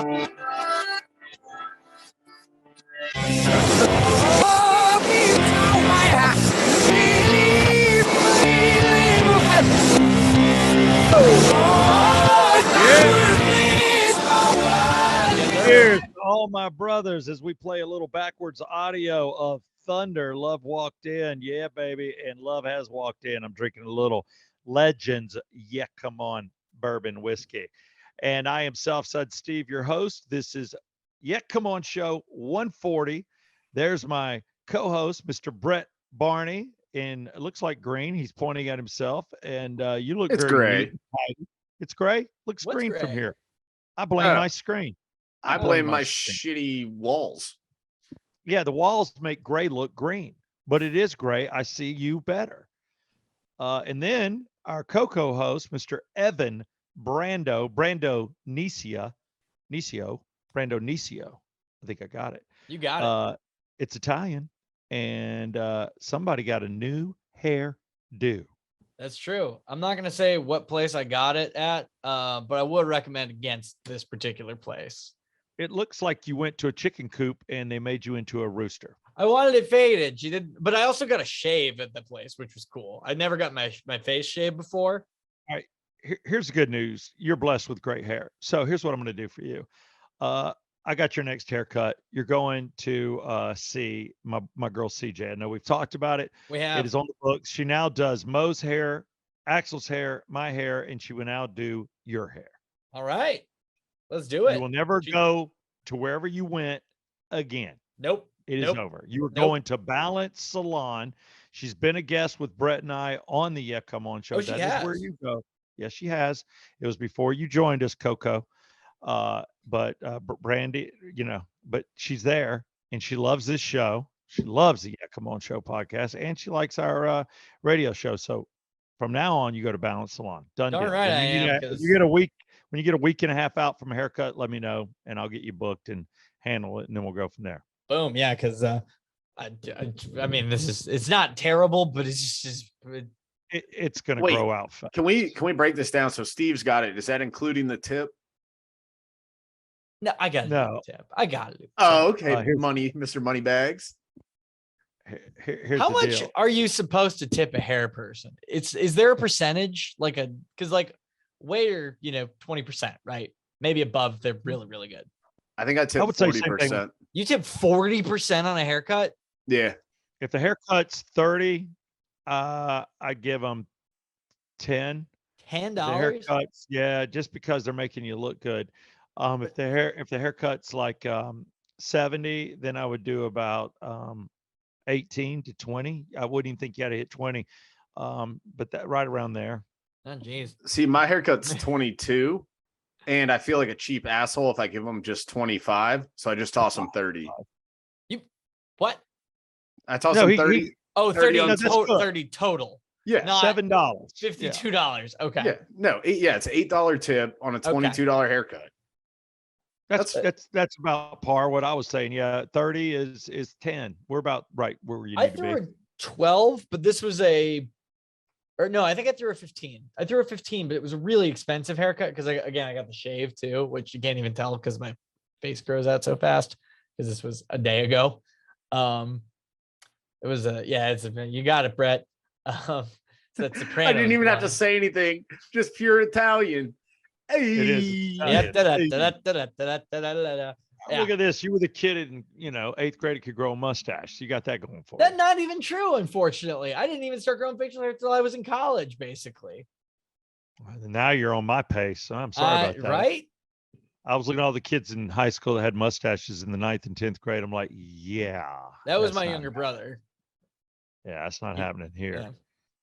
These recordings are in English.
Here's all my brothers as we play a little backwards audio of Thunder. Love walked in. Yeah, baby. And Love has walked in. I'm drinking a little Legends. Yeah, come on, bourbon whiskey. And I am Southside Steve, your host. This is Yeah, Come On Show 140. There's my co-host, Mr. Brett Barney, in it looks like green. He's pointing at himself. And you look It's very gray. neat and tidy. It's gray. Looks What's green gray? from here. I blame my screen. I blame my screen. shitty walls. Yeah, the walls make gray look green, but it is gray. I see you better. And then our co-host, Mr. Evan Brando Nicio. I think I got it. You got it. It's Italian, and somebody got a new hair do. That's true. I'm not going to say what place I got it at, but I would recommend against this particular place. It looks like you went to a chicken coop and they made you into a rooster. I wanted it faded. She did, but I also got a shave at the place, which was cool. I never got my face shaved before. All right. Here's the good news. You're blessed with great hair. So here's what I'm going to do for you. I got your next haircut. You're going to see my girl CJ. I know we've talked about it. We have. It is on the books. She now does Mo's hair, Axel's hair, my hair, and she will now do your hair. All right. Let's do it. You will never go to wherever you went again. Nope. It is over. You are going to Balance Salon. She's been a guest with Brett and I on the Yeah Come On show. Oh, she has. Is where you go. Yes, she has. It was before you joined us, Coco. But Brandy, but she's there and she loves this show. She loves the Yeah Come On Show podcast, and she likes our radio show. So from now on, you go to Balance Salon. Done. Darn right I am. You get a week. When you get a week and a half out from a haircut, let me know and I'll get you booked and handle it, and then we'll go from there. Boom. Yeah, because I mean, it's not terrible, but it's just it's going to grow out fast. Can we break this down? So Steve's got it. Is that including the tip? No, I got no tip. I got it. Oh, okay. Mr. Moneybags. Here's how the much deal. are you supposed to tip a hair person? Is there a percentage because waiter, 20%, right? Maybe above, they're really, really good. I think I tip 40%. You tip 40% on a haircut? Yeah. If the haircut's 30, I give them 10. $10? The haircuts, yeah, just because they're making you look good. If the haircut's like 70, then I would do about 18 to 20. I wouldn't even think you had to hit 20. But that right around there. Oh, geez. See, my haircut's 22, and I feel like a cheap asshole if I give them just 25. So I just toss them 30. What? I toss them 30. 30 total. Yeah, not $7. $52. Okay. Yeah, no, it's $8 tip on a $22 haircut. That's about par. What I was saying, yeah, 30 is 10. We're about right where you need to be. I threw a 12, but this was I think I threw a 15. I threw a 15, but it was a really expensive haircut because I got the shave too, which you can't even tell because my face grows out so fast because this was a day ago. It was you got it, Brett. So that's Sopranos. I didn't even have to say anything. Just pure Italian. Hey. It is. Yeah. Look at this. You were the kid in, 8th grade that could grow a mustache. You got that going for you. That's not even true, unfortunately. I didn't even start growing facial hair until I was in college, basically. Well, now you're on my pace. So I'm sorry about that. Right? I was looking at all the kids in high school that had mustaches in the 9th and 10th grade. I'm like, yeah. That was my younger brother. Yeah, that's not happening here.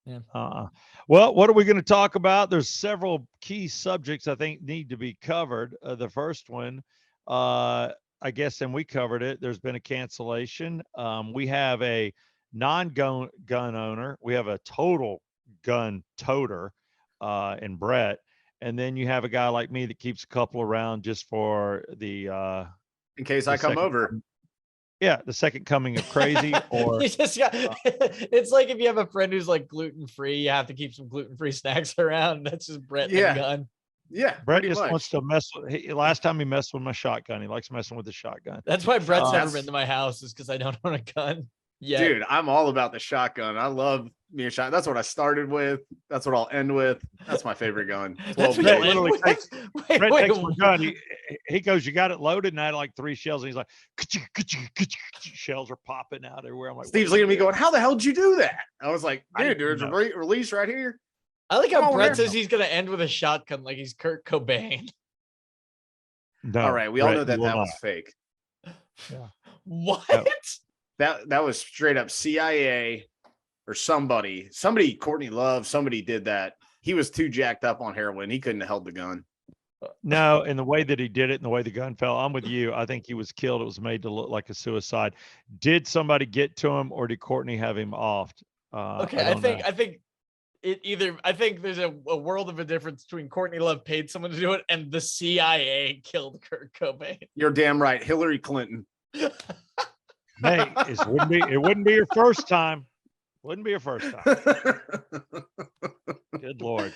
Yeah. Well, what are we going to talk about? There's several key subjects I think need to be covered. The first one, I guess, and we covered it. There's been a cancellation. We have a non-gun owner. We have a total gun toter in Brett. And then you have a guy like me that keeps a couple around just for the in case I come over. Yeah, the second coming of crazy. Or you just got, it's like if you have a friend who's like gluten-free, you have to keep some gluten-free snacks around. That's just Brett and Gun. Yeah, Brett pretty just much. wants to mess with. Last time he messed with my shotgun. He likes messing with the shotgun. That's why Brett's never That's- been to my house, is because I don't own a gun. Yeah, Dude, I'm all about the shotgun. I love me a shot. That's what I started with. That's what I'll end with. That's my favorite gun. that's 12 what Brett you gauge. literally live with? Wait, Brett wait, takes my gun. He goes, "You got it loaded?" And I had like 3 shells, and he's like, "Ka-ching, ka-ching, ka-ching, ka-ching." Shells are popping out everywhere. I'm like, Steve's "What looking are at me you going, "How the hell did you do that?" I was like, I "Dude, didn't there's a know. release right here." I like Come how on, Brett man. says he's gonna end with a shotgun, like he's Kurt Cobain. doing?" No, All right, we all Brett, know you that will that not. was fake. What? No. That was straight up CIA or somebody, Courtney Love, somebody did that. He was too jacked up on heroin. He couldn't have held the gun. No, and the way that he did it and the way the gun fell, I'm with you. I think he was killed. It was made to look like a suicide. Did somebody get to him, or did Courtney have him offed? Okay, I think it either. I think there's a world of a difference between Courtney Love paid someone to do it and the CIA killed Kurt Cobain. You're damn right. Hillary Clinton. Hey, it wouldn't be your first time. Wouldn't be your first time. Good Lord.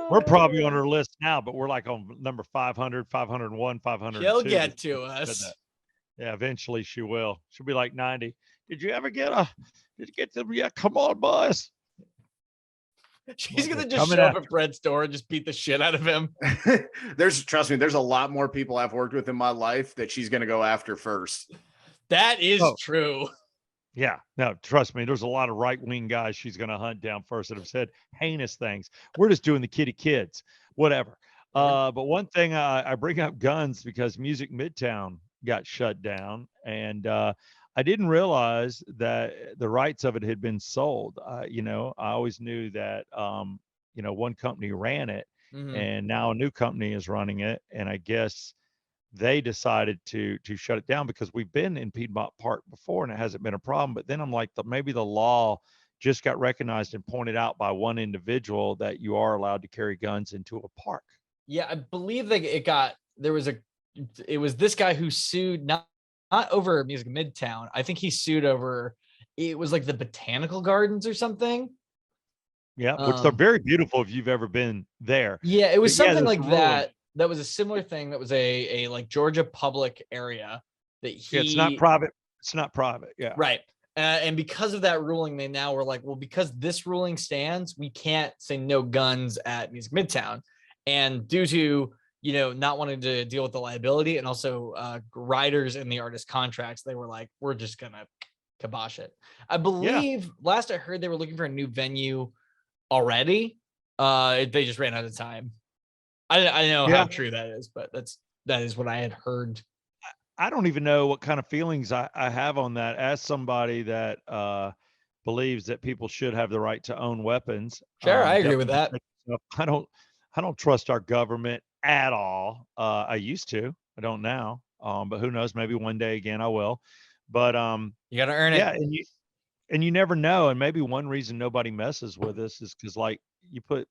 We're probably on her list now, but we're like on number 500, 501, 502. She'll get to Said us. that. Yeah, eventually she will. She'll be like 90. Did you get them? Yeah, come on, boys. She's gonna They're just coming show up after at Brett's door and just beat the shit out of him. Trust me, there's a lot more people I've worked with in my life that she's going to go after first. That is Oh. true. Yeah, no, trust me. There's a lot of right-wing guys she's going to hunt down first that have said heinous things. We're just doing the kitty kids, whatever. But one thing I bring up guns because Music Midtown got shut down, and I didn't realize that the rights of it had been sold. I always knew that one company ran it, Mhm. and now a new company is running it, and I guess they decided to shut it down because we've been in Piedmont Park before and it hasn't been a problem. But then I'm like, maybe the law just got recognized and pointed out by one individual that you are allowed to carry guns into a park. Yeah, I believe that it was this guy who sued not over Music Midtown. I think he sued over, it was like the Botanical Gardens or something. Yeah, which they're very beautiful if you've ever been there. Yeah, it was But yeah, something there's like a ruling. that. That was a similar thing. That was a like Georgia public area that Yeah, it's not private. It's not private. Yeah. Right. And because of that ruling, they now were like, well, because this ruling stands, we can't say no guns at Music Midtown. And due to, not wanting to deal with the liability and also riders in the artist contracts, they were like, we're just going to kibosh it. I believe last I heard they were looking for a new venue already. They just ran out of time. I don't know how true that is, but that is what I had heard. I don't even know what kind of feelings I have on that as somebody that believes that people should have the right to own weapons. Sure, I agree with that. I don't trust our government at all. I used to. I don't now. But who knows? Maybe one day again I will. But you got to earn it. Yeah, and you never know. And maybe one reason nobody messes with us is because like you put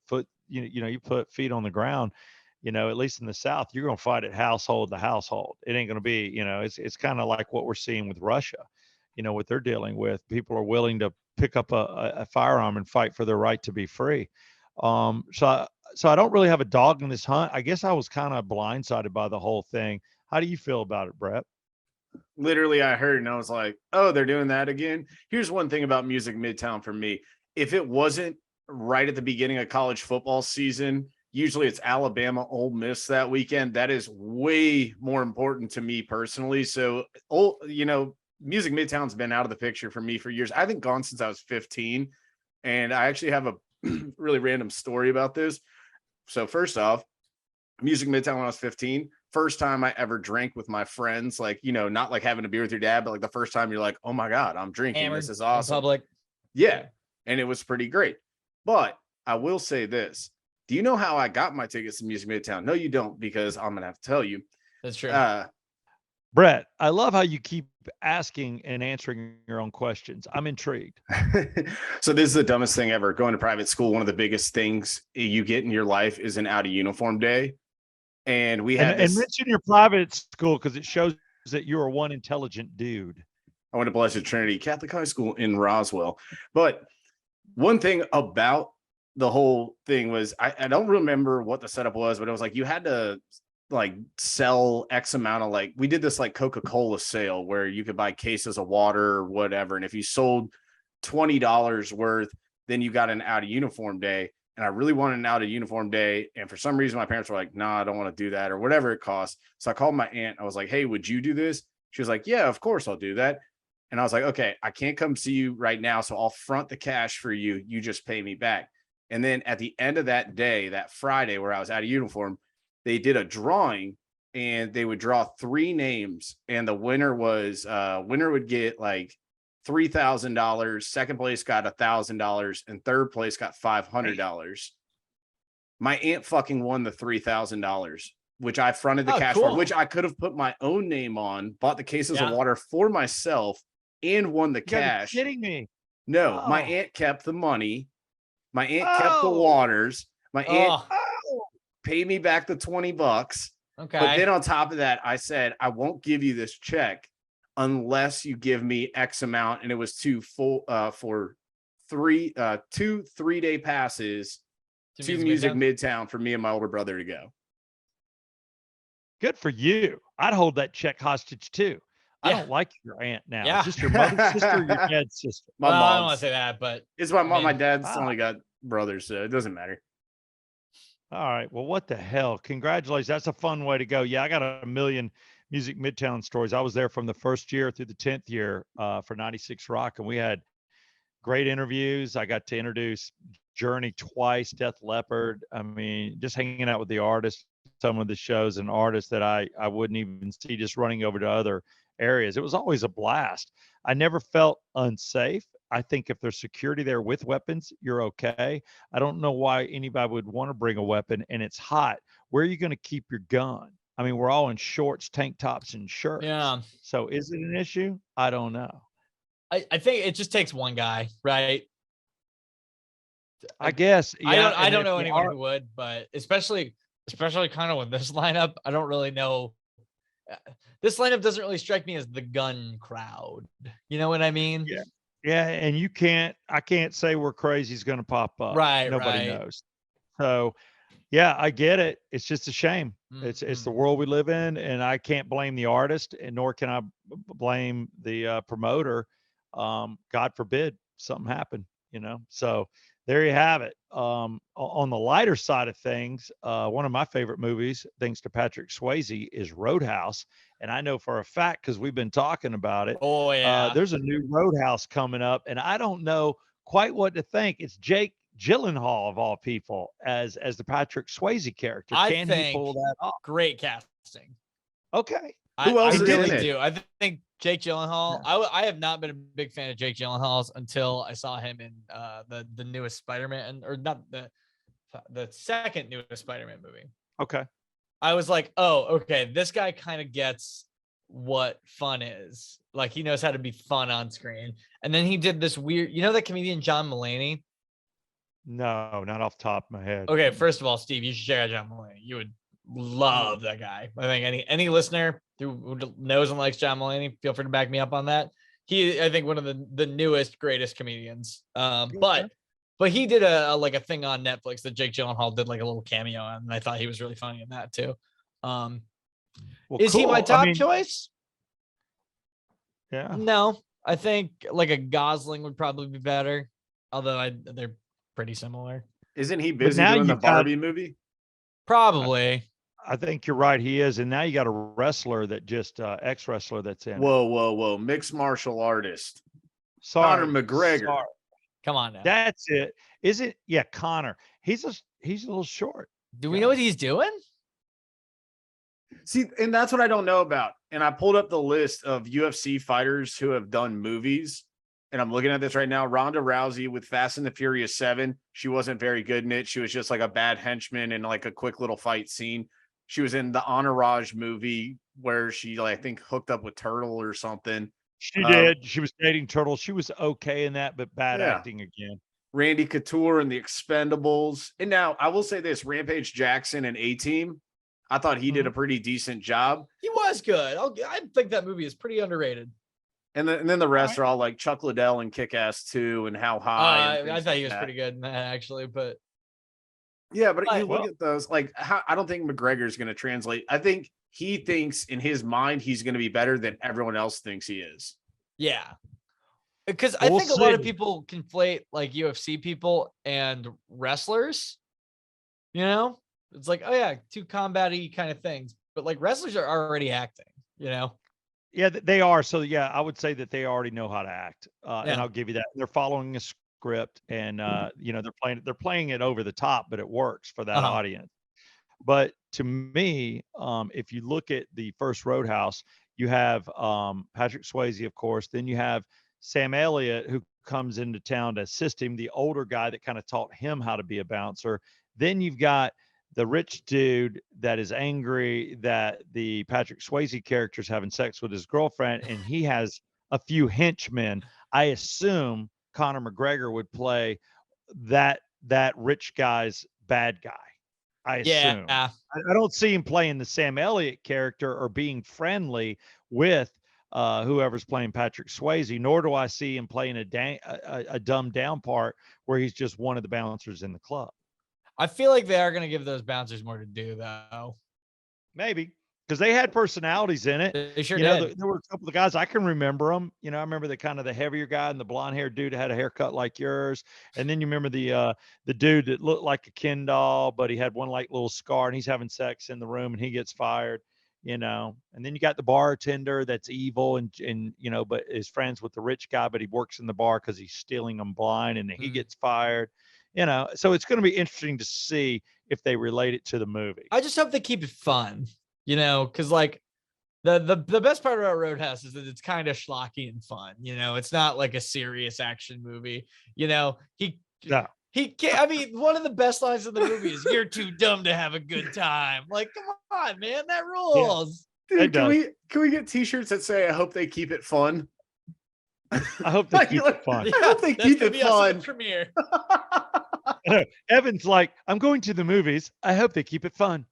you put feet on the ground. At least in the South, you're going to fight it household to household. It ain't going to be, it's kind of like what we're seeing with Russia, what they're dealing with. People are willing to pick up a firearm and fight for their right to be free. So I don't really have a dog in this hunt. I guess I was kind of blindsided by the whole thing. How do you feel about it, Brett? Literally, I heard and I was like, oh, they're doing that again. Here's one thing about Music Midtown for me. If it wasn't right at the beginning of college football season, usually it's Alabama, Ole Miss that weekend. That is way more important to me personally. So, Music Midtown's been out of the picture for me for years. I think gone since I was 15. And I actually have a really random story about this. So first off, Music Midtown when I was 15, first time I ever drank with my friends, like, not like having a beer with your dad, but like the first time you're like, oh my God, I'm drinking. Hammered this is awesome. Public. Yeah. And it was pretty great. But I will say this. Do you know how I got my tickets to Music Midtown? No, you don't, because I'm going to have to tell you. That's true. Brett, I love how you keep asking and answering your own questions. I'm intrigued. So this is the dumbest thing ever. Going to private school, one of the biggest things you get in your life is an out of uniform day. And we had and mention your private school because it shows that you're one intelligent dude. I went to Blessed Trinity Catholic High School in Roswell. But one thing about the whole thing was, I don't remember what the setup was, but it was like you had to like sell X amount of, like, we did this like Coca-Cola sale where you could buy cases of water or whatever. And if you sold $20 worth, then you got an out of uniform day. And I really wanted an out of uniform day. And for some reason, my parents were like, no, I don't want to do that, or whatever it costs. So I called my aunt. I was like, hey, would you do this? She was like, yeah, of course I'll do that. And I was like, okay, I can't come see you right now, so I'll front the cash for you. You just pay me back. And then at the end of that day, that Friday where I was out of uniform, they did a drawing, and they would draw 3 names, and the winner was winner would get like $3,000, second place got $1,000, and third place got $500. My aunt fucking won the $3,000, which I fronted the cash for, which I could have put my own name on, bought the cases of water for myself, and won the cash. You're kidding me? No, my aunt kept the money. My aunt kept the waters. My aunt paid me back the $20. Okay. But then on top of that, I said, I won't give you this check unless you give me X amount. And it was two 3-day passes to Music Midtown for me and my older brother to go. Good for you. I'd hold that check hostage too. I don't like your aunt now. Yeah. Is this your mother's sister or your dad's sister? My mom. I don't want to say that, but it's my mom. My dad's only got brothers, so it doesn't matter. All right. Well, what the hell? Congratulations. That's a fun way to go. Yeah, I got a million Music Midtown stories. I was there from the first year through the 10th year for 96 Rock, and we had great interviews. I got to introduce Journey twice, Def Leppard. I mean, just hanging out with the artists, some of the shows and artists that I wouldn't even see, just running over to other areas. It was always a blast. I never felt unsafe. I think if there's security there with weapons, you're okay. I don't know why anybody would want to bring a weapon and it's hot. Where are you going to keep your gun? I mean, we're all in shorts, tank tops, and shirts. Yeah. So is it an issue? I don't know. I think it just takes one guy, right? I guess. Yeah, I don't know anyone who would, but especially kind of with this lineup, I don't really know. This lineup doesn't really strike me as the gun crowd. You know what I mean? Yeah. Yeah, and I can't say where crazy's going to pop up. Right. Nobody knows. So, yeah, I get it. It's just a shame. Mm-hmm. It's the world we live in, and I can't blame the artist, and nor can I blame the promoter. God forbid something happened, So there you have it. On the lighter side of things, one of my favorite movies, thanks to Patrick Swayze, is Roadhouse. And I know for a fact, because we've been talking about it. Oh, yeah. There's a new Roadhouse coming up, and I don't know quite what to think. It's Jake Gyllenhaal, of all people, as the Patrick Swayze character. Can he pull that off? Great casting. Okay. Who else I is really in it? do. I think Jake Gyllenhaal. Yeah. I have not been a big fan of Jake Gyllenhaal's until I saw him in the newest Spider-Man, or not the second newest Spider-Man movie. Okay. I was like, oh, okay, this guy kind of gets what fun is. Like, he knows how to be fun on screen. And then he did this weird, that comedian John Mulaney? No, not off the top of my head. Okay, first of all, Steve, you should check out John Mulaney. You would love that guy. I think any listener who knows and likes John Mulaney, feel free to back me up on that. I think one of the newest, greatest comedians. But he did a thing on Netflix that Jake Gyllenhaal did like a little cameo on, and I thought he was really funny in that too. Is he my top choice? Yeah. No, I think like a Gosling would probably be better, although they're pretty similar. Isn't he busy doing the Barbie movie? Probably. I think you're right. He is, and now you got a wrestler that just ex-wrestler that's in. Whoa! Mixed martial artist. Conor McGregor. Sorry. Come on now. That's it. Is it? Yeah, Conor. He's a little short. Do we know what he's doing? See, and that's what I don't know about. And I pulled up the list of UFC fighters who have done movies, and I'm looking at this right now. Ronda Rousey with Fast and the Furious 7. She wasn't very good in it. She was just like a bad henchman in like a quick little fight scene. She was in the Entourage movie where she, I think, hooked up with Turtle or something. She did. She was dating Turtle. She was okay in that, but bad acting again. Randy Couture and the Expendables. And now I will say this, Rampage Jackson and A-Team, I thought he did a pretty decent job. He was good. I think that movie is pretty underrated. And then the rest are all like Chuck Liddell and Kick-Ass 2 and How High. I thought he was pretty good in that, actually. But Yeah, but you Well, look at those, like, how, I don't think McGregor's going to translate. I think he thinks in his mind he's going to be better than everyone else thinks he is. yeah. Because I We'll think a lot of see. people conflate like UFC people and wrestlers. You know, it's like, oh yeah, two combat-y kind of things, but like wrestlers are already acting. You know, Yeah, they are. So yeah, I would say that they already know how to act, and yeah, I'll give you that. They're following a script, and they're playing it over the top, but it works for that uh-huh. audience. But to me, if you look at the first Roadhouse, you have Patrick Swayze, of course. Then you have Sam Elliott, who comes into town to assist him, the older guy that kind of taught him how to be a bouncer. Then you've got the rich dude that is angry that the Patrick Swayze character is having sex with his girlfriend, and he has a few henchmen. I assume Conor McGregor would play that rich guy's bad guy. I assume. Yeah. I don't see him playing the Sam Elliott character or being friendly with whoever's playing Patrick Swayze, nor do I see him playing a dumbed down part where he's just one of the bouncers in the club. I feel like they are going to give those bouncers more to do, though. Maybe because they had personalities in it. They sure did. There were a couple of guys I can remember them. I remember the kind of the heavier guy and the blonde haired dude that had a haircut like yours. And then you remember the dude that looked like a Ken doll, but he had one like little scar and he's having sex in the room and he gets fired. And then you got the bartender that's evil and but is friends with the rich guy, but he works in the bar because he's stealing them blind and he gets fired. So it's going to be interesting to see if they relate it to the movie. I just hope they keep it fun, because like the best part about Roadhouse is that it's kind of schlocky and fun. It's not like a serious action movie. He can't. I mean, one of the best lines in the movie is "You're too dumb to have a good time." Like, come on, man, that rules. Yeah. Dude, can we get T-shirts that say "I hope they keep it fun"? I hope they keep it fun. I hope they keep it fun. Premiere. Evan's like, I'm going to the movies. I hope they keep it fun.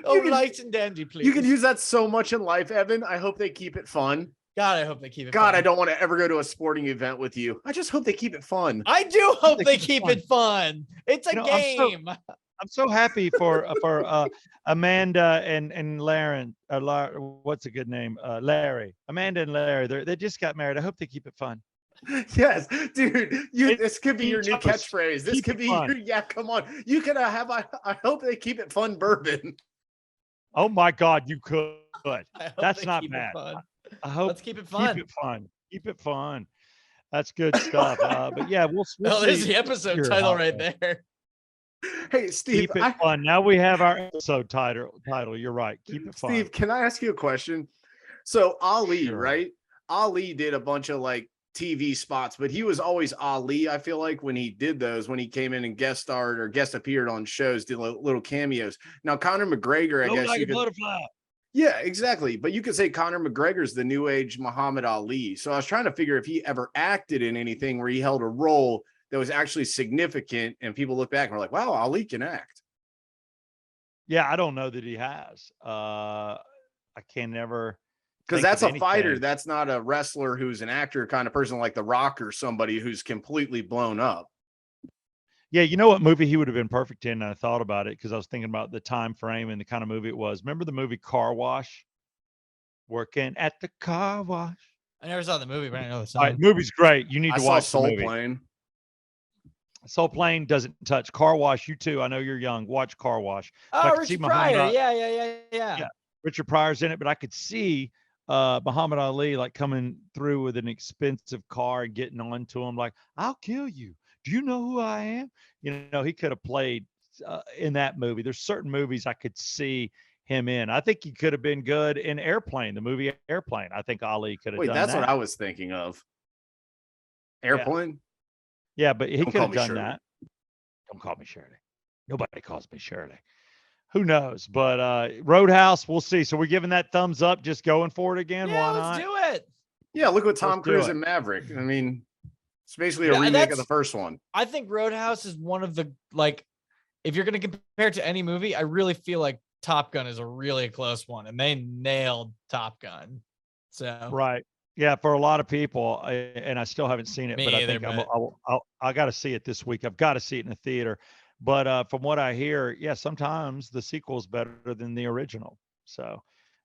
Light and dandy, please. You can use that so much in life, Evan. I hope they keep it fun. God, I hope they keep it fun. I don't want to ever go to a sporting event with you. I just hope they keep it fun. I do hope they keep it fun. It's a game. I'm so happy for Amanda and Laren. What's a good name? Larry. Amanda and Larry. They just got married. I hope they keep it fun. Yes, dude. This could be your new catchphrase. This could be come on. You could have I hope they keep it fun bourbon. Oh my God, you could. That's not bad. I hope let's keep it fun. Keep it fun. Keep it fun. That's good stuff. But yeah, we'll there's the episode title right there. Hey, Steve. Keep it fun. Now we have our episode title. You're right. Keep it fun. Steve, can I ask you a question? So Ali, right? Ali did a bunch of like TV spots, but he was always Ali. I feel like when he did those, when he came in and guest starred or guest appeared on shows, did little cameos. Now Conor McGregor, I guess like you a could. Butterfly. Yeah, exactly. But you could say Conor McGregor's the new age Muhammad Ali. So I was trying to figure if he ever acted in anything where he held a role that was actually significant, and people look back and were like, "Wow, Ali can act." Yeah, I don't know that he has. I can never. Because that's a fighter. That's not a wrestler who's an actor kind of person like The Rock or somebody who's completely blown up. Yeah, you know what movie he would have been perfect in? And I thought about it because I was thinking about the time frame and the kind of movie it was. Remember the movie Car Wash? Working at the car wash. I never saw the movie, but I know the song. All right, movie's great. You need to watch Soul the movie. Plane. Soul Plane doesn't touch Car Wash. You too. I know you're young. Watch Car Wash. Oh, Richard Pryor. Yeah. Richard Pryor's in it, but I could see Muhammad Ali like coming through with an expensive car and getting onto him like, I'll kill you. Do you know who I am? He could have played in that movie. There's certain movies I could see him in. I think he could have been good in Airplane, the movie Airplane. I think Ali could have done that. Wait, that's what I was thinking of. Airplane? Yeah, but he could have done that. Don't call me Shirley. Nobody calls me Shirley. Who knows? But Roadhouse, we'll see. So we're giving that thumbs up, just going for it again. Yeah, why not? let's do it. Yeah, look what Tom Cruise and Maverick. I mean, it's basically a remake of the first one. I think Roadhouse is one of the, like, if you're going to compare it to any movie, I really feel like Top Gun is a really close one, and they nailed Top Gun. So right. Yeah, for a lot of people, and I still haven't seen it, but I think I got to see it this week. I've got to see it in the theater. But from what I hear, yeah, sometimes the sequel is better than the original. So,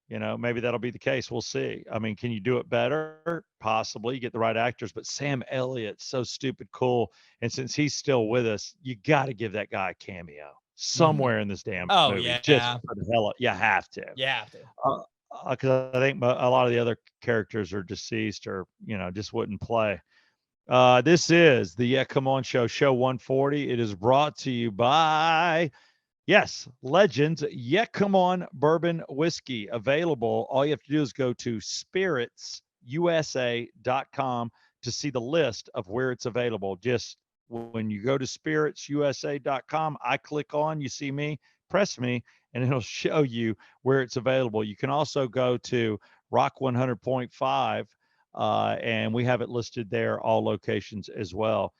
maybe that'll be the case. We'll see. I mean, can you do it better? Possibly. You get the right actors, but Sam Elliott's so stupid cool. And since he's still with us, you got to give that guy a cameo somewhere in this damn Oh movie. Just yeah, for the hell of, you have to. you have to. Because I think a lot of the other characters are deceased or, just wouldn't play. This is the Yeah Come On Show 140. It is brought to you by, yes, Legends. Yeah Come On Bourbon Whiskey, available. All you have to do is go to SpiritsUSA.com to see the list of where it's available. Just when you go to SpiritsUSA.com, I click on, you see me, press me, and it'll show you where it's available. You can also go to Rock 100.5, and we have it listed there, all locations as well.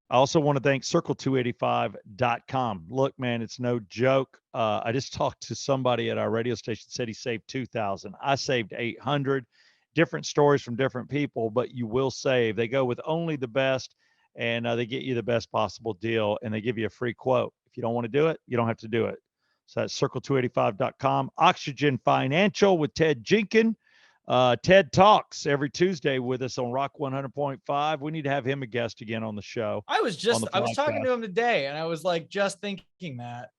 I also want to thank circle285.com. Look, man, it's no joke. I just talked to somebody at our radio station, said he saved 2,000. I saved 800. Different stories from different people, but you will save. They go with only the best, and they get you the best possible deal, and they give you a free quote. If you don't want to do it, you don't have to do it. So that's circle285.com. Oxygen Financial with Ted Jenkins. Ted talks every Tuesday with us on Rock 100.5. We need to have him a guest again on the show. I was talking to him today, and I was like, just thinking that.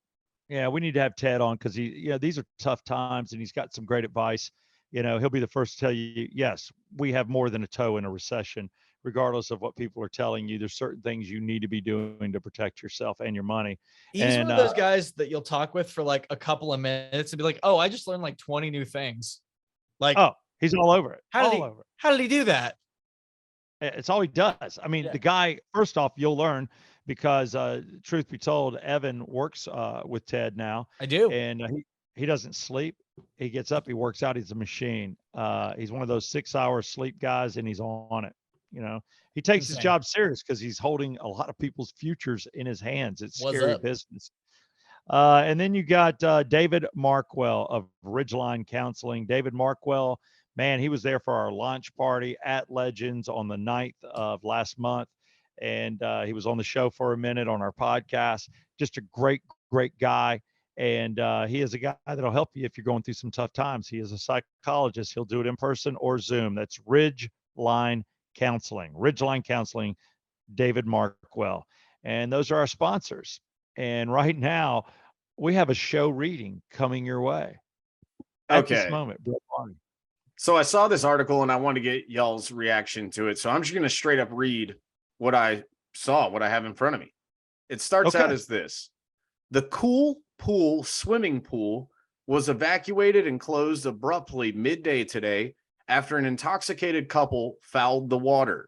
Yeah, we need to have Ted on because these are tough times, and he's got some great advice. He'll be the first to tell you, yes, we have more than a toe in a recession, regardless of what people are telling you. There's certain things you need to be doing to protect yourself and your money. He's one of those guys that you'll talk with for like a couple of minutes and be like, oh, I just learned like 20 new things. Like, oh, he's all over it. How did he do that? It's all he does. I mean, the guy, first off, you'll learn because truth be told, Evan works with Ted now. I do. And he doesn't sleep. He gets up, he works out. He's a machine. He's one of those 6-hour sleep guys, and he's on it. He takes his job serious because he's holding a lot of people's futures in his hands. It's scary business. And then you got David Markwell of Ridgeline Counseling. David Markwell, man, he was there for our launch party at Legends on the 9th of last month. And he was on the show for a minute on our podcast. Just a great, great guy. And he is a guy that'll help you if you're going through some tough times. He is a psychologist. He'll do it in person or Zoom. That's Ridgeline Counseling. Ridgeline Counseling, David Markwell. And those are our sponsors. And right now, we have a show reading coming your way at this moment. So I saw this article and I want to get y'all's reaction to it. So I'm just going to straight up read what I saw, what I have in front of me. It starts out as this. The Cool Pool swimming pool was evacuated and closed abruptly midday today after an intoxicated couple fouled the water.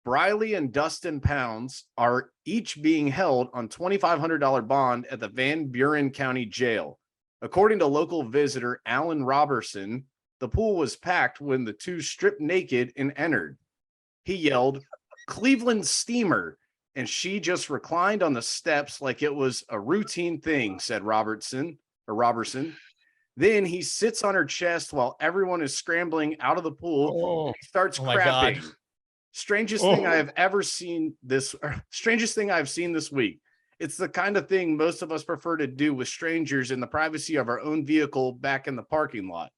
Briley and Dustin Pounds are each being held on $2,500 bond at the Van Buren County Jail. According to local visitor Alan Robertson, the pool was packed when the two stripped naked and entered. He yelled, "Cleveland Steamer," and she just reclined on the steps like it was a routine thing, said Robertson. Then he sits on her chest while everyone is scrambling out of the pool. He starts crapping. Strangest thing I've seen this week. It's the kind of thing most of us prefer to do with strangers in the privacy of our own vehicle back in the parking lot.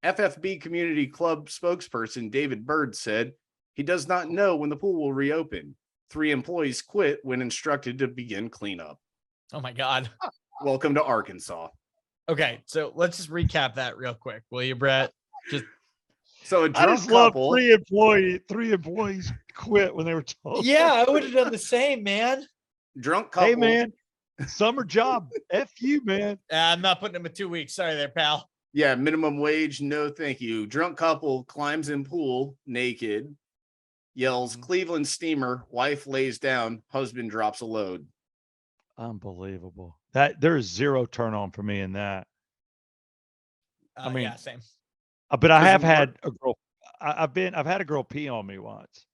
FFB Community Club spokesperson David Bird said he does not know when the pool will reopen. 3 employees quit when instructed to begin cleanup. Oh my God. Welcome to Arkansas. Okay, so let's just recap that real quick, will you, Brett? So a drunk couple. 3 employees quit when they were told. Yeah, I would have done the same, man. Drunk couple. Hey, man, summer job. F you, man. I'm not putting him in 2 weeks. Sorry there, pal. Yeah, minimum wage. No, thank you. Drunk couple climbs in pool naked, yells, "Cleveland Steamer." Wife lays down. Husband drops a load. Unbelievable. That there is zero turn on for me in that. I mean, yeah, same. But I have had a girl. I've had a girl pee on me once,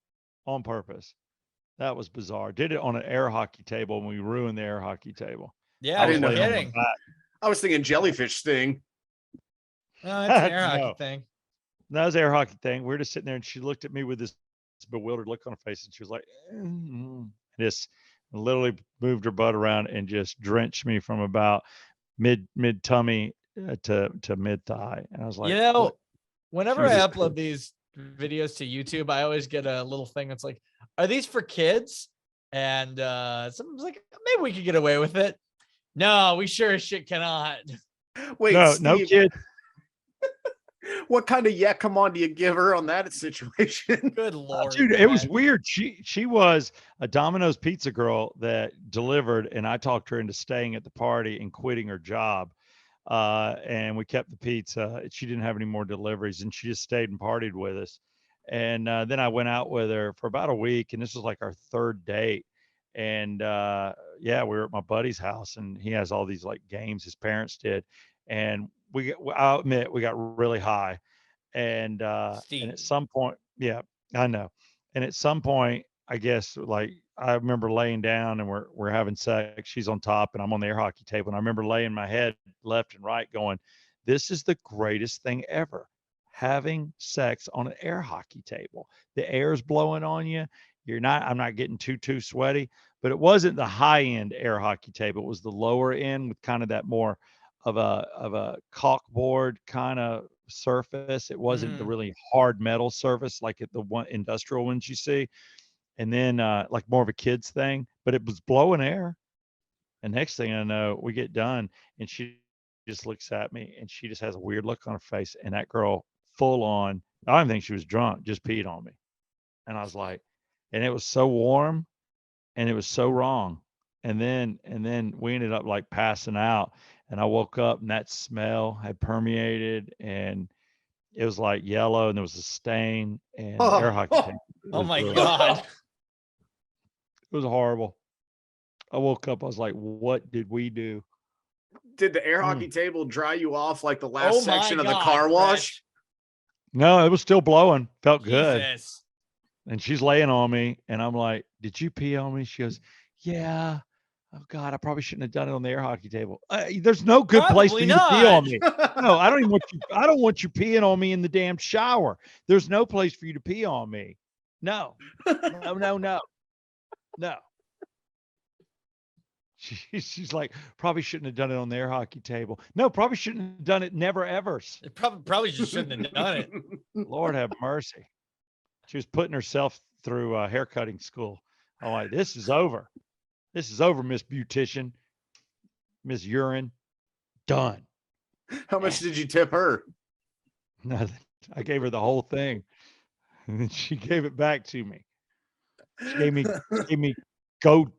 on purpose. That was bizarre. Did it on an air hockey table, and we ruined the air hockey table. Yeah, I didn't know. I was thinking jellyfish sting. No, it's an air hockey thing. That was air hockey thing. We were just sitting there, and she looked at me with this bewildered look on her face, and she was like, this and literally moved her butt around and just drenched me from about mid tummy to mid thigh. And I was like, what? Whenever I Jesus upload these videos to YouTube, I always get a little thing that's like, are these for kids? And someone's like, maybe we could get away with it. No, we sure as shit cannot. Wait, no, Steve, no kid. what kind of come on do you give her on that situation? Good Lord. Dude, it was weird. She was a Domino's pizza girl that delivered, and I talked her into staying at the party and quitting her job. And we kept the pizza. She didn't have any more deliveries, and she just stayed and partied with us. And then I went out with her for about a week, and this was like our third date. And yeah, we were at my buddy's house, and he has all these like games his parents did, and I'll admit we got really high, and at some point, yeah, I know, and at some point, I guess like I remember laying down and we're having sex. She's on top and I'm on the air hockey table, and I remember laying my head left and right, going, "This is the greatest thing ever." Having sex on an air hockey table. The air's blowing on you. I'm not getting too sweaty, but it wasn't the high end air hockey table. It was the lower end with kind of that more of a caulkboard kind of surface. It wasn't the really hard metal surface like at the one industrial ones you see. And then like more of a kid's thing, but it was blowing air. And next thing I know, we get done and she just looks at me and she just has a weird look on her face. And that girl full on, I don't think she was drunk, just peed on me. And I was like, and it was so warm and it was so wrong. And then we ended up like passing out, and I woke up and that smell had permeated and it was like yellow and there was a stain and the air hockey tape. Oh my God. It was horrible. I woke up, I was like, what did we do? Did the air hockey table dry you off like the last section of the car wash? No, it was still blowing. Felt good. Jesus. And she's laying on me, and I'm like, "Did you pee on me?" She goes, "Yeah." Oh God, I probably shouldn't have done it on the air hockey table. There's no good place for you to pee on me. No, I don't even want you. I don't want you peeing on me in the damn shower. There's no place for you to pee on me. No. She's like, probably shouldn't have done it on the air hockey table. No, probably shouldn't have done it. Never ever. It probably just shouldn't have done it. Lord have mercy. She was putting herself through haircutting school. I'm like, this is over. This is over, Miss Beautician, Miss Urine. Done. How much did you tip her? Nothing. I gave her the whole thing, and then she gave it back to me. She gave me gold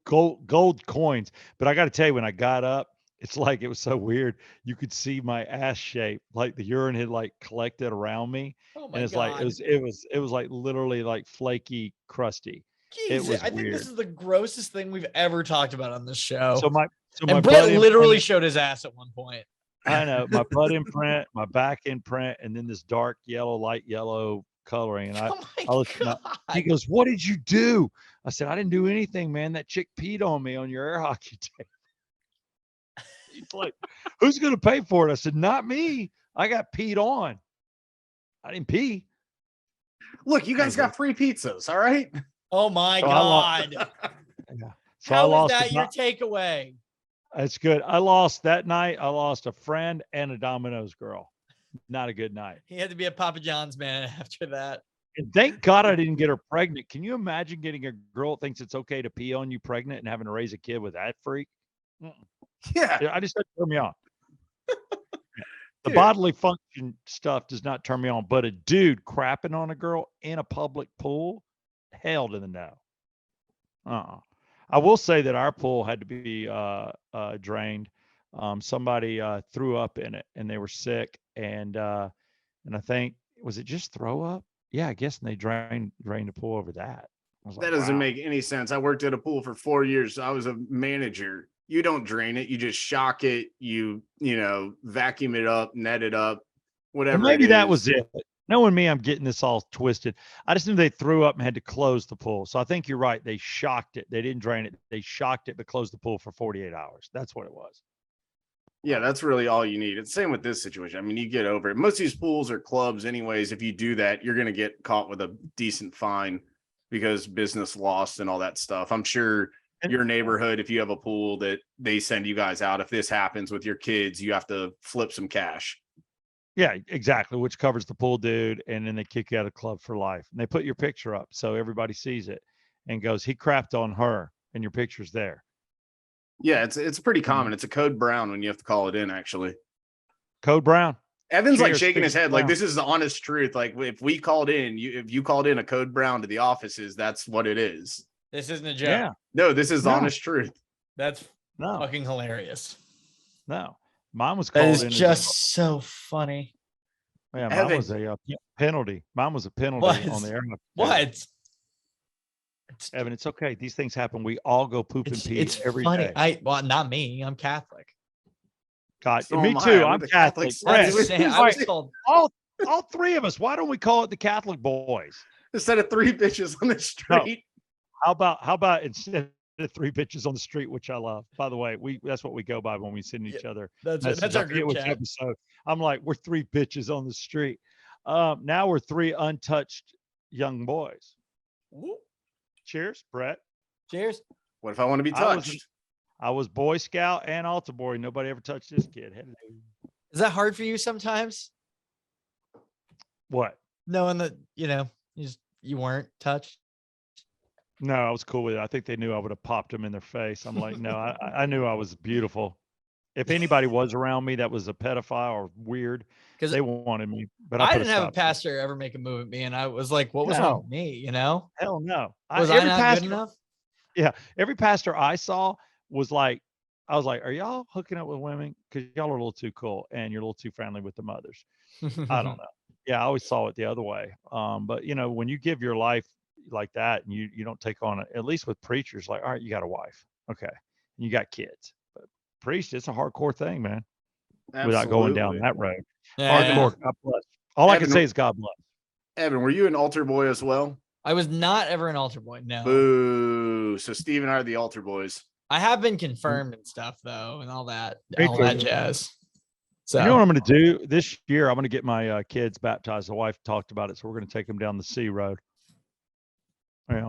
coins. But I got to tell you, when I got up, it's like it was so weird. You could see my ass shape, like the urine had like collected around me, and it's God. like it was like literally like flaky, crusty. Jesus, I think this is the grossest thing we've ever talked about on this show. So my Brett literally showed his ass at one point. I know, my butt imprint, my back imprint, and then this dark yellow, light yellow coloring. And he goes, "What did you do?" I said, "I didn't do anything, man. That chick peed on me on your air hockey table." He's like, "Who's going to pay for it?" I said, "Not me. I got peed on. I didn't pee." Look, you guys got free pizzas, all right? Oh my God. So How is that your takeaway? That's good. I lost that night. I lost a friend and a Domino's girl. Not a good night. He had to be a Papa John's man after that. And thank God I didn't get her pregnant. Can you imagine getting a girl that thinks it's okay to pee on you pregnant and having to raise a kid with that freak? Yeah. I just had to turn me on. The bodily function stuff does not turn me on, but a dude crapping on a girl in a public pool, hell to the no. I will say that our pool had to be drained. Somebody threw up in it and they were sick, and I think, was it just throw up? Yeah, I guess, and they drained the pool over that. That doesn't make any sense. I worked at a pool for 4 years. I was a manager. You don't drain it. You just shock it. You vacuum it up, net it up, whatever. Well, maybe that was it. Knowing me, I'm getting this all twisted. I just knew they threw up and had to close the pool. So I think you're right. They shocked it. They didn't drain it. They shocked it, but closed the pool for 48 hours. That's what it was. Yeah, that's really all you need. It's the same with this situation. I mean, you get over it. Most of these pools are clubs anyways. If you do that, you're going to get caught with a decent fine because business lost and all that stuff. I'm sure your neighborhood, if you have a pool, that they send you guys out. If this happens with your kids, you have to flip some cash. Yeah, exactly. Which covers the pool dude, and then they kick you out of the club for life. And they put your picture up so everybody sees it and goes, "He crapped on her," and your picture's there. Yeah, it's pretty common. It's a code brown when you have to call it in. Actually, Code Brown. Evan's like Cheers, shaking his Big head, like Brown. this is the honest truth. Like if we called in, if you called in a code brown to the offices, that's what it is. This isn't a joke. Yeah. No, this is the No. honest truth. That's No, fucking hilarious. no. Mine was That called is in. just so funny. Yeah, mine Evan. was a penalty. Mine was a penalty What? on the air. What? Evan, it's okay. These things happen. We all go poop and pee It's every funny. day. Well, not me. I'm Catholic. God, So me am I. too. I'm I'm the Catholic. Catholic Brett, I'm just saying, I all was right, told. all three of us. Why don't we call it the Catholic boys? Instead of 3 bitches on the street. How about instead of 3 bitches on the street, which I love. By the way, that's what we go by when we send each other. That's messages. our I forget group which chat. episode. I'm like, we're 3 bitches on the street. Now we're 3 untouched young boys. Woo. Cheers, Brett. Cheers. What if I want to be touched? I was Boy Scout and altar boy. Nobody ever touched this kid. Is that hard for you sometimes? What? Knowing that, you weren't touched? No, I was cool with it. I think they knew I would have popped them in their face. I'm like, no, I knew I was beautiful. If anybody was around me that was a pedophile or weird, because they wanted me. But I didn't have a pastor ever make a move at me, and I was like, "What was wrong with me?" Hell no. Was I not good enough? Yeah, every pastor I saw was like, I was like, "Are y'all hooking up with women? Because y'all are a little too cool and you're a little too friendly with the mothers." I don't know. Yeah, I always saw it the other way. But when you give your life like that and you don't take on it, at least with preachers, like, all right, you got a wife, okay, and you got kids, but priest, it's a hardcore thing, man. Absolutely. Without going down that road. Yeah. Hardcore. God bless. All I can say is God bless. Evan, were you an altar boy as well? I was not ever an altar boy. No. Boo. So Steve and I are the altar boys. I have been confirmed and stuff though, and all that jazz. So you know what I'm going to do this year? I'm going to get my kids baptized. The wife talked about it, so we're going to take them down the C road.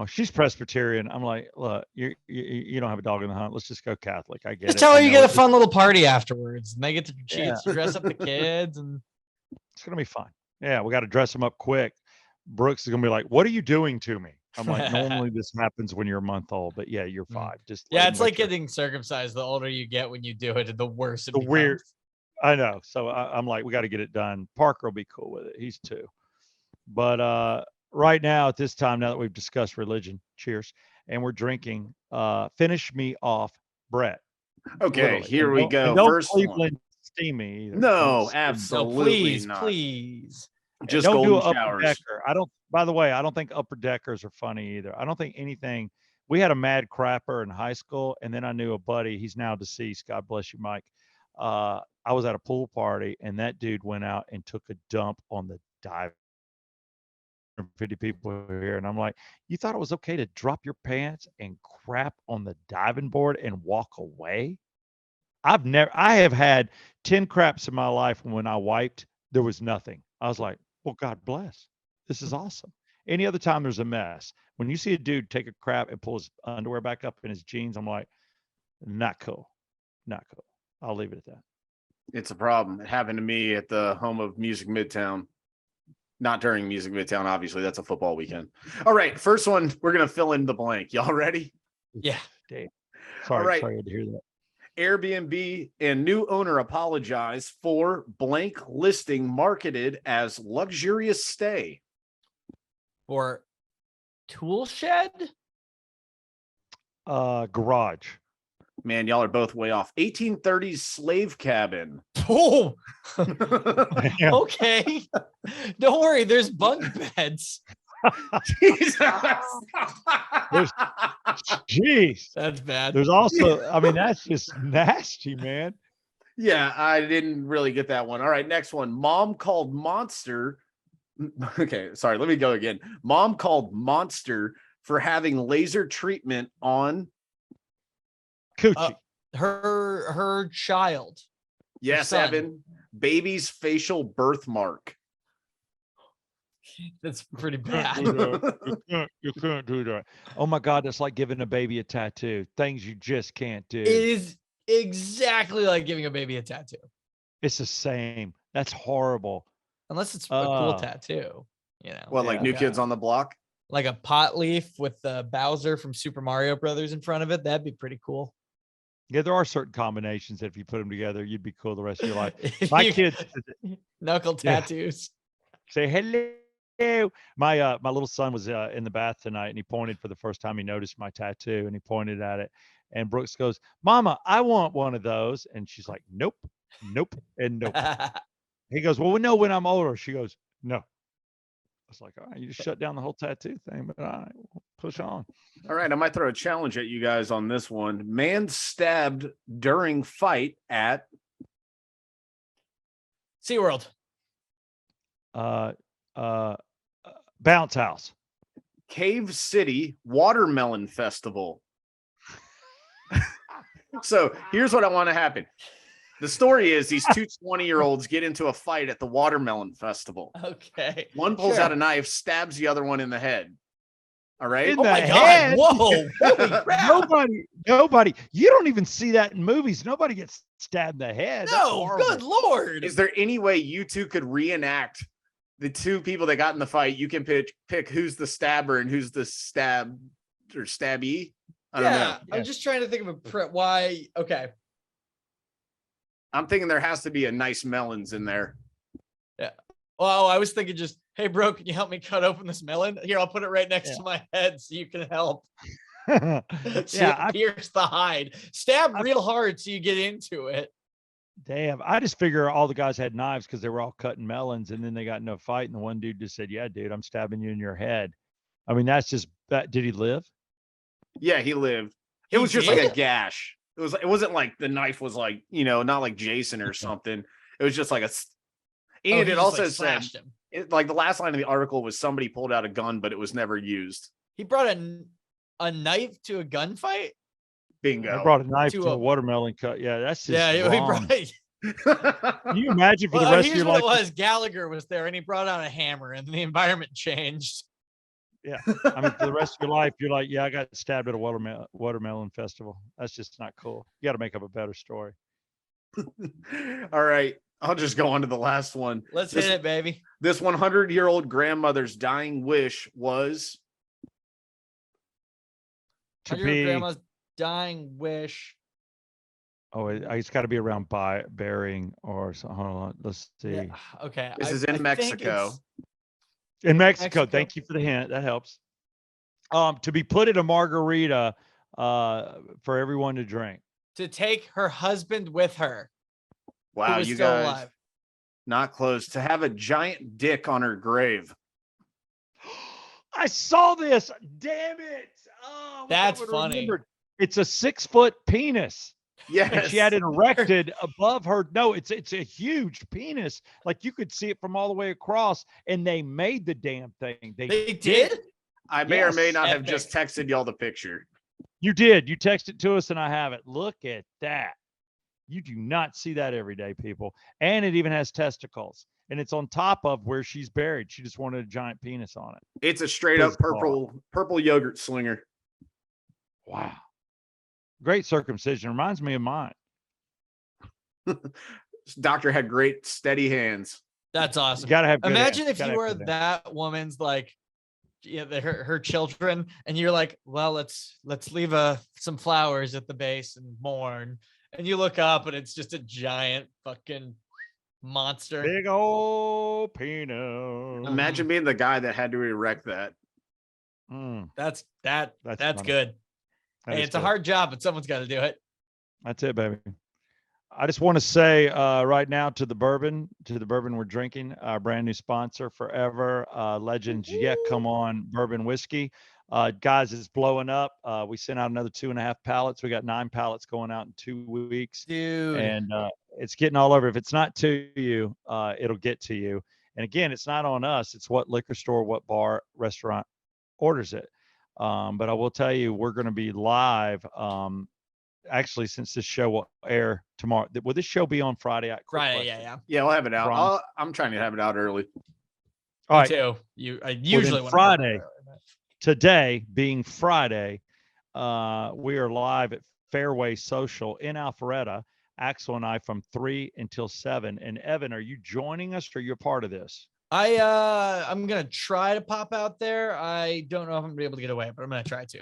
She's Presbyterian. I'm like, look, you don't have a dog in the hunt. Let's just go Catholic. I get it. Just tell her you get a fun little party afterwards, and they get to dress up the kids, and it's gonna be fun. Yeah, we got to dress them up quick. Brooks is gonna be like, "What are you doing to me?" I'm like, normally this happens when you're a month old, but yeah, you're 5. Just it's like getting circumcised. The older you get when you do it, the worse it becomes. Weird. I know. So I'm like, we got to get it done. Parker will be cool with it. He's 2. But right now, at this time, now that we've discussed religion, cheers, and we're drinking. Finish me off, Brett. Okay, Literally. here we go. Don't First Cleveland steam me either. No, absolutely no, not. please. Just don't do golden an upper showers. decker. By the way, I don't think upper deckers are funny either. I don't think anything. We had a mad crapper in high school, and then I knew a buddy. He's now deceased. God bless you, Mike. I was at a pool party, and that dude went out and took a dump on the dive. 50 people here, and I'm like, you thought it was okay to drop your pants and crap on the diving board and walk away? I have had 10 craps in my life, and when I wiped, there was nothing. I was like, well, God bless. This is awesome. Any other time there's a mess. When you see a dude take a crap and pull his underwear back up in his jeans, I'm like, not cool. Not cool. I'll leave it at that. It's a problem. It happened to me at the home of Music Midtown. Not during Music Midtown, obviously. That's a football weekend. All right, first one, we're going to fill in the blank. Y'all ready? Yeah. Dave. Sorry, All right. Sorry to hear that. Airbnb and new owner apologize for blank listing marketed as luxurious stay. Or tool shed? Garage. Man, y'all are both way off. 1830s slave cabin. Oh, Damn. okay. Don't worry, there's bunk beds. Jesus. Jeez. That's bad. There's also, I mean, that's just nasty, man. Yeah, I didn't really get that one. All right, next one. Mom called Monster. Okay, sorry, let me go again. Mom called Monster for having laser treatment on Coochie. Her child. yes, son. Evan, baby's facial birthmark. That's pretty Can't bad. do that. You can't do that. Oh my God, that's like giving a baby a tattoo. Things you just can't do. It is exactly like giving a baby a tattoo. It's the same. That's horrible. Unless it's a cool tattoo, you know. Well, like New Kids on the Block. Like a pot leaf with the Bowser from Super Mario Brothers in front of it. That'd be pretty cool. Yeah, there are certain combinations that if you put them together, you'd be cool the rest of your life. My kids Knuckle tattoos. say hello. My little son was in the bath tonight, and he pointed for the first time. He noticed my tattoo, and he pointed at it. And Brooks goes, "Mama, I want one of those." And she's like, "Nope, nope, and nope." He goes, "Well, we know when I'm older." She goes, "No." I was like, "All right, you just shut down the whole tattoo thing, but all right, we'll push on." All right, I might throw a challenge at you guys on this one. Man stabbed during fight at SeaWorld. Bounce House. Cave City Watermelon Festival. So here's what I want to happen. The story is these two 20-year-olds get into a fight at the Watermelon Festival. Okay. One pulls out a knife, stabs the other one in the head. All right. In Oh the my head. God. Whoa. Holy crap. Nobody. You don't even see that in movies. Nobody gets stabbed in the head. That's No, horrible. good Lord. Is there any way you two could reenact the two people that got in the fight? You can pick who's the stabber and who's the stab or stabby. I don't know. I'm just trying to think of why. Okay. I'm thinking there has to be a nice melons in there. Yeah. Well, I was thinking just, hey, bro, can you help me cut open this melon? Here, I'll put it right next to my head so you can help. Pierce the hide. Stab real hard so you get into it. Damn. I just figure all the guys had knives because they were all cutting melons, and then they got into a fight, and the one dude just said, "Yeah, dude, I'm stabbing you in your head." I mean, that's just that. Did he live? Yeah, he lived. It was just like a gash. It wasn't like the knife was like, not like Jason or something. It was just like and it also said like the last line of the article was somebody pulled out a gun, but it was never used. He brought a knife to a gunfight. Bingo. I brought a knife to a watermelon cut. Yeah, that's just he wrong. brought. Can you imagine for the rest of your life? It was Gallagher was there, and he brought out a hammer, and the environment changed. Yeah, I mean, for the rest of your life, you're like, yeah, I got stabbed at a watermelon festival. That's just not cool. You got to make up a better story. All right, I'll just go on to the last one. Let's hit it, baby. This 100-year-old grandmother's dying wish was to be grandma's dying wish. Oh, it's got to be around burying or something. Hold on, let's see. Yeah. Okay, this is in Mexico. In Mexico. Thank you for the hint. That helps. To be put in a margarita for everyone to drink. To take her husband with her. Wow, you guys alive. Not close. To have a giant dick on her grave. I saw this. Damn it. Oh, that's funny. Remembered. It's a 6-foot penis. Yes. And she had it erected above her. No, it's a huge penis. Like you could see it from all the way across, and they made the damn thing. They did? I may or may not have just texted y'all the picture. You did. You texted to us, and I have it. Look at that. You do not see that every day, people. And it even has testicles. And it's on top of where she's buried. She just wanted a giant penis on it. It's a straight up purple yogurt slinger. Wow. Great circumcision. Reminds me of mine. Doctor had great steady hands. That's awesome. You gotta have Imagine hands. If you were that woman's like, her children, and you're like, well, let's leave some flowers at the base and mourn. And you look up, and it's just a giant fucking monster. Big old penis. Imagine being the guy that had to erect that. That's good. Hey, it's a hard job, but someone's got to do it. That's it, baby. I just want to say right now to the bourbon we're drinking, our brand new sponsor forever, Legends Yet Come On Bourbon Whiskey. Guys, it's blowing up. We sent out another 2.5 pallets. We got 9 pallets going out in 2 weeks. Dude. And it's getting all over. If it's not to you, it'll get to you. And again, it's not on us. It's what liquor store, what bar, restaurant orders it. But I will tell you, we're going to be live. Actually, since this show will air tomorrow, will this show be on Friday? Friday, yeah. Yeah, we'll have it out. I'm trying to have it out early. All right. too. I usually want Friday, today being Friday, we are live at Fairway Social in Alpharetta. Axel and I from 3 until 7. And Evan, are you joining us or you're part of this? I'm gonna try to pop out there. I don't know if I'm gonna be able to get away, but I'm gonna try to.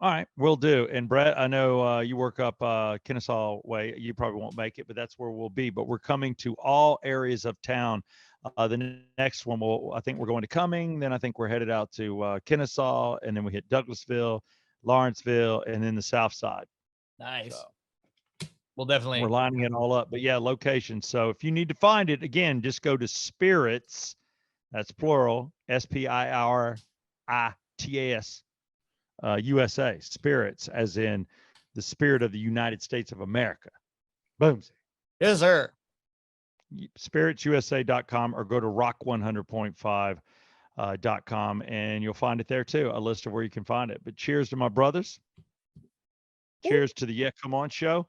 All right, we'll do. And Brett, I know you work up Kennesaw way. You probably won't make it, but that's where we'll be. But we're coming to all areas of town. The next one, I think we're going to Cumming. Then I think we're headed out to Kennesaw, and then we hit Douglasville, Lawrenceville, and then the South Side. Nice. So we'll definitely. We're lining it all up. But yeah, location. So if you need to find it, again, just go to Spirits. That's plural. SPIRITAS. USA, spirits, as in the spirit of the United States of America. Boom. Yes, sir. SpiritsUSA.com or go to rock100.5.com and you'll find it there too, a list of where you can find it. But cheers to my brothers. Cheers to the Yeah Come On show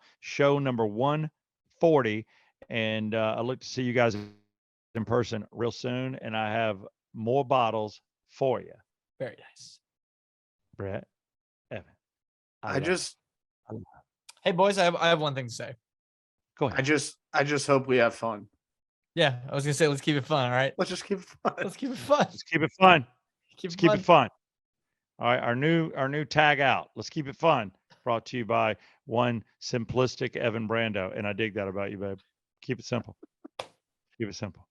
number 140. And I look to see you guys in person real soon. And I have more bottles for you. Very nice. Brett, Evan. Hey boys, I have one thing to say. Go ahead. I just hope we have fun. Yeah, I was gonna say let's keep it fun. All right. Let's just keep it fun. Let's keep it fun. Let's keep it fun. Keep it fun. All right, our new tag out. Let's keep it fun. Brought to you by one simplistic Evan Brando, and I dig that about you, babe. Keep it simple. Keep it simple.